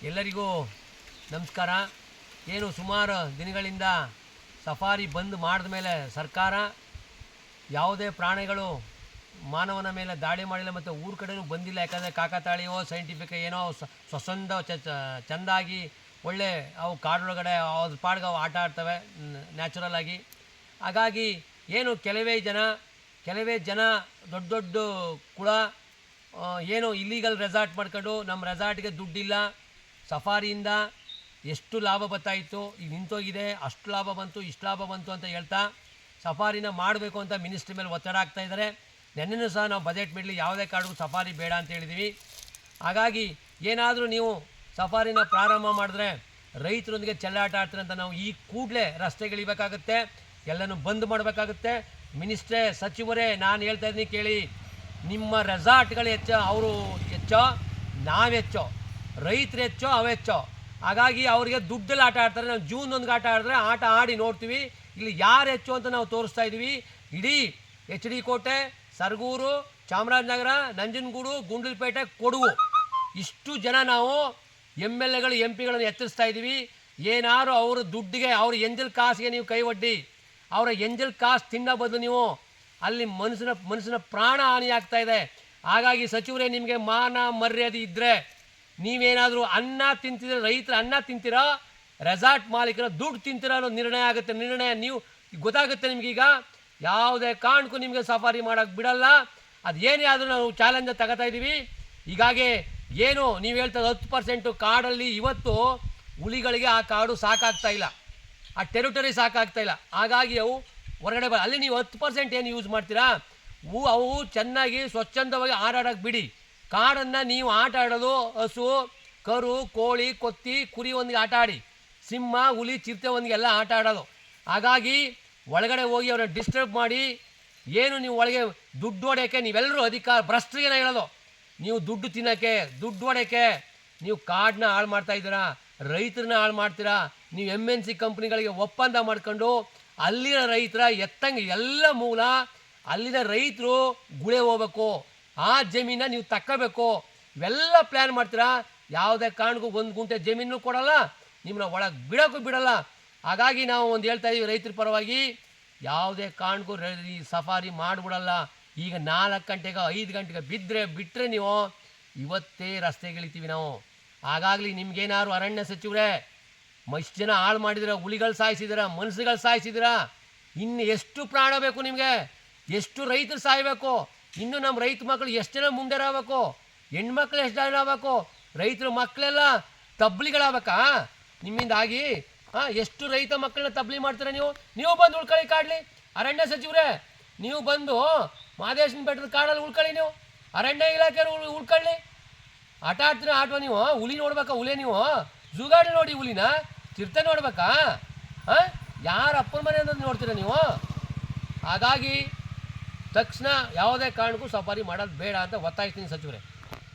ಎಲ್ಲರಿಗೂ ನಮಸ್ಕಾರ. ಏನು ಸುಮಾರು ದಿನಗಳಿಂದ ಸಫಾರಿ ಬಂದ್ ಮಾಡಿದ ಮೇಲೆ ಸರ್ಕಾರ ಯಾವುದೇ ಪ್ರಾಣಿಗಳು ಮಾನವನ ಮೇಲೆ ದಾಳಿ ಮಾಡಿಲ್ಲ ಮತ್ತು ಊರ ಕಡೆಯೂ ಬಂದಿಲ್ಲ. ಯಾಕಂದರೆ ಕಾಕತಾಳೀಯೋ ಸೈಂಟಿಫಿಕ್ ಏನೋ ಸ್ವಸಂದ ಚೆಂದಾಗಿ ಒಳ್ಳೆ ಅವು ಕಾಡೊಳಗಡೆ ಅದ್ರ ಪಾಡ್ಗೆ ಅವು ಆಟ ಆಡ್ತವೆ ನ್ಯಾಚುರಲ್ ಆಗಿ. ಹಾಗಾಗಿ ಏನು ಕೆಲವೇ ಜನ ದೊಡ್ಡ ದೊಡ್ಡ ಕುಳ ಏನು ಇಲ್ಲೀಗಲ್ ರೆಸಾರ್ಟ್ ಮಾಡ್ಕೊಂಡು ನಮ್ಮ ರೆಸಾರ್ಟ್ಗೆ ದುಡ್ಡಿಲ್ಲ, ಸಫಾರಿಯಿಂದ ಎಷ್ಟು ಲಾಭ ಬರ್ತಾಯಿತ್ತು, ಈಗ ನಿಂತೋಗಿದೆ, ಅಷ್ಟು ಲಾಭ ಬಂತು, ಇಷ್ಟು ಲಾಭ ಬಂತು ಅಂತ ಹೇಳ್ತಾ ಸಫಾರಿನ ಮಾಡಬೇಕು ಅಂತ ಮಿನಿಸ್ಟ್ರಿ ಮೇಲೆ ಒತ್ತಡ ಆಗ್ತಾಯಿದ್ದಾರೆ. ನೆನ್ನೆನೂ ಸಹ ನಾವು ಬಜೆಟ್ ಮೀಟ್ಲಿ ಯಾವುದೇ ಕಾರಣಕ್ಕೂ ಸಫಾರಿ ಬೇಡ ಅಂತ ಹೇಳಿದ್ದೀವಿ. ಹಾಗಾಗಿ ಏನಾದರೂ ನೀವು ಸಫಾರಿನ ಪ್ರಾರಂಭ ಮಾಡಿದ್ರೆ ರೈತರೊಂದಿಗೆ ಚೆಲ್ಲಾಟ ಆಡ್ತಾರೆ ಅಂತ ನಾವು ಈ ಕೂಡಲೇ ರಸ್ತೆಗಿಳಿಬೇಕಾಗುತ್ತೆ, ಎಲ್ಲನೂ ಬಂದ್ ಮಾಡಬೇಕಾಗುತ್ತೆ. ಮಿನಿಸ್ಟ್ರೇ, ಸಚಿವರೇ, ನಾನು ಹೇಳ್ತಾ ಇದ್ದೀನಿ ಕೇಳಿ. ನಿಮ್ಮ ರೆಸಾರ್ಟ್ಗಳು ಹೆಚ್ಚೋ, ಅವರು ಹೆಚ್ಚೋ, ನಾವೆಚ್ಚೋ, ರೈತರು ಹೆಚ್ಚೋ, ಅವೆಚ್ಚೋ. ಹಾಗಾಗಿ ಅವರಿಗೆ ದುಡ್ಡಲ್ಲಿ ಆಟ ಆಡ್ತಾರೆ. ನಾವು ಜೂನ್ 1 ಆಟ ಆಡಿದ್ರೆ ಆಟ ಆಡಿ ನೋಡ್ತೀವಿ ಇಲ್ಲಿ ಯಾರು ಹೆಚ್ಚು ಅಂತ ನಾವು ತೋರಿಸ್ತಾ ಇದ್ದೀವಿ. ಇಡೀ HD ಕೋಟೆ, ಸರಗೂರು, ಚಾಮರಾಜನಗರ, ನಂಜನಗೂಡು, ಗುಂಡ್ಲುಪೇಟೆ, ಕೊಡಗು ಇಷ್ಟು ಜನ ನಾವು MLAಗಳು MP ಗಳನ್ನು ಎಚ್ಚರಿಸ್ತಾ ಇದ್ದೀವಿ. ಏನಾದ್ರು ಅವರು ದುಡ್ಡಿಗೆ, ಅವ್ರ ಎಂಜಲ್ ಕಾಸಿಗೆ ನೀವು ಕೈ ಒಡ್ಡಿ, ಅವರ ಎಂಜಲ್ ಕಾಸು ತಿನ್ನೋ ಬದಲು ನೀವು ಅಲ್ಲಿ ಮನುಷ್ಯನ ಪ್ರಾಣ ಹಾನಿ ಆಗ್ತಾ ಇದೆ. ಹಾಗಾಗಿ ಸಚಿವರೇ, ನಿಮಗೆ ಮಾನ ಮರ್ಯಾದೆ ಇದ್ದರೆ ನೀವೇನಾದರೂ ಅನ್ನ ತಿಂತಿದ್ರೆ, ರೈತರ ಅನ್ನ ತಿಂತೀರಾ, ರೆಸಾರ್ಟ್ ಮಾಲೀಕರ ದುಡ್ಡು ತಿಂತೀರಾ ಅನ್ನೋ ನಿರ್ಣಯ ಆಗುತ್ತೆ. ನಿರ್ಣಯ ನೀವು ಗೊತ್ತಾಗುತ್ತೆ ನಿಮಗೀಗ. ಯಾವುದೇ ಕಾರಣಕ್ಕೂ ನಿಮಗೆ ಸಫಾರಿ ಮಾಡೋಕ್ಕೆ ಬಿಡಲ್ಲ. ಅದು ಏನೇ ಆದರೂ ನಾವು ಚಾಲೆಂಜ್ ತಗೋತಾ ಇದ್ದೀವಿ. ಹೀಗಾಗಿ ಏನು ನೀವು ಹೇಳ್ತದೆ 10% ಕಾಡಲ್ಲಿ ಇವತ್ತು ಹುಲಿಗಳಿಗೆ ಆ ಕಾಡು ಸಾಕಾಗ್ತಾ ಇಲ್ಲ, ಆ ಟೆರಿಟರಿ ಸಾಕಾಗ್ತಾ ಇಲ್ಲ. ಹಾಗಾಗಿ ಅವು ಹೊರಗಡೆ ಅಲ್ಲಿ ನೀವು 10% ಏನು ಯೂಸ್ ಮಾಡ್ತೀರಾ, ಅವು ಚೆನ್ನಾಗಿ ಸ್ವಚ್ಛಂದವಾಗಿ ಆಟಾಡೋಕ್ಕೆ ಬಿಡಿ. ಕಾಡನ್ನು ನೀವು ಆಟ ಆಡೋದು ಹಸು, ಕರು, ಕೋಳಿ, ಕೊತ್ತಿ, ಕುರಿ ಒಂದಿಗೆ ಆಟ ಆಡಿ, ಸಿಂಹ, ಹುಲಿ, ಚಿರತೆ ಒಂದಿಗೆಲ್ಲ ಆಟ ಆಡೋದು. ಹಾಗಾಗಿ ಒಳಗಡೆ ಹೋಗಿ ಅವ್ರನ್ನ ಡಿಸ್ಟರ್ಬ್ ಮಾಡಿ ಏನು ನೀವು ಒಳಗೆ ದುಡ್ಡು ಹೊಡೆಯೋಕ್ಕೆ ನೀವೆಲ್ಲರೂ ಅಧಿಕಾರ ಭ್ರಷ್ಟರಿಗೆ ಹೇಳೋದು. ನೀವು ದುಡ್ಡು ತಿನ್ನೋಕ್ಕೆ, ದುಡ್ಡು ಹೊಡೆಯೋಕ್ಕೆ ನೀವು ಕಾಡನ್ನ ಹಾಳು ಮಾಡ್ತಾಯಿದ್ದೀರಾ, ರೈತರನ್ನ ಹಾಳು ಮಾಡ್ತೀರಾ. ನೀವು MNC ಕಂಪ್ನಿಗಳಿಗೆ ಒಪ್ಪಂದ ಮಾಡ್ಕೊಂಡು ಅಲ್ಲಿನ ರೈತರ ಎತ್ತಂಗೆ ಎಲ್ಲ ಮೂಲ ಅಲ್ಲಿನ ರೈತರು ಗುಳೆ ಹೋಗ್ಬೇಕು, ಆ ಜಮೀನ ನೀವು ತಕ್ಕಬೇಕು, ಇವೆಲ್ಲ ಪ್ಲ್ಯಾನ್ ಮಾಡ್ತೀರಾ. ಯಾವುದೇ ಕಾರಣಕ್ಕೂ 1 ಗುಂಟೆ ಜಮೀನು ಕೊಡಲ್ಲ, ನಿಮ್ಮನ್ನ ಒಳಗೆ ಬಿಡೋಕ್ಕೂ ಬಿಡಲ್ಲ. ಹಾಗಾಗಿ ನಾವು ಒಂದು ಹೇಳ್ತಾ ಇದ್ದೀವಿ ರೈತರ ಪರವಾಗಿ, ಯಾವುದೇ ಕಾರಣಕ್ಕೂ ಈ ಸಫಾರಿ ಮಾಡಿಬಿಡಲ್ಲ. ಈಗ 4 ಗಂಟೆಗೆ 5 ಗಂಟೆಗೆ ಬಿಟ್ಟರೆ ನೀವು ಇವತ್ತೇ ರಸ್ತೆಗಿಳಿತೀವಿ ನಾವು. ಹಾಗಾಗಲಿ ನಿಮ್ಗೇನಾದ್ರು ಅರಣ್ಯ ಸಚಿವರೇ, ಇಷ್ಟು ಜನ ಹಾಳು ಮಾಡಿದಿರ, ಹುಲಿಗಳು ಸಾಯಿಸಿದಿರ, ಮನುಷ್ಯಗಳು ಸಾಯಿಸಿದಿರ, ಇನ್ನು ಎಷ್ಟು ಪ್ರಾಣ ಬೇಕು ನಿಮಗೆ, ಎಷ್ಟು ರೈತರು ಸಾಯಬೇಕು, ಇನ್ನು ನಮ್ಮ ರೈತ ಮಕ್ಕಳು ಎಷ್ಟು ಜನ ಮುಂದೆರಾಗಬೇಕು, ಹೆಣ್ಮಕ್ಳು ಎಷ್ಟು ಜನ ಆಗಬೇಕು, ರೈತರ ಮಕ್ಕಳೆಲ್ಲ ತಬ್ಲಿಗಳಾಗಬೇಕಾ ನಿಮ್ಮಿಂದಾಗಿ? ಎಷ್ಟು ರೈತ ಮಕ್ಕಳನ್ನ ತಬ್ಲಿ ಮಾಡ್ತೀರಾ ನೀವು ಬಂದು ಉಳ್ಕೊಳ್ಳಿ ಕಾಡಲಿ. ಅರಣ್ಯ ಸಚಿವರೇ, ನೀವು ಬಂದು ಮಾದೇಶನ ಬೆಟ್ಟದ ಕಾಡಲ್ಲಿ ಉಳ್ಕೊಳ್ಳಿ. ನೀವು ಅರಣ್ಯ ಇಲಾಖೆಯವರು ಉಳ್ಕೊಳ್ಳಿ. ಆಟ ಆಡ್ತೀರ ಆಟೋ ನೀವು. ಹುಲಿ ನೋಡ್ಬೇಕಾ? ಹುಲಿ ನೀವು ಜೂಗಾಡಿ ನೋಡಿ, ಹುಲಿನ ಚಿರತೆ ನೋಡ್ಬೇಕಾ? ಯಾರ ಅಪ್ಪನ ಮನೆ ಅನ್ನೋದು ನೋಡ್ತೀರ ನೀವು? ಹಾಗಾಗಿ ತಕ್ಷಣ ಯಾವುದೇ ಕಾರಣಕ್ಕೂ ಸಫಾರಿ ಮಾಡೋದು ಬೇಡ ಅಂತ ಒತ್ತಾಯಿಸ್ತೀನಿ ಸಚಿವರೇ.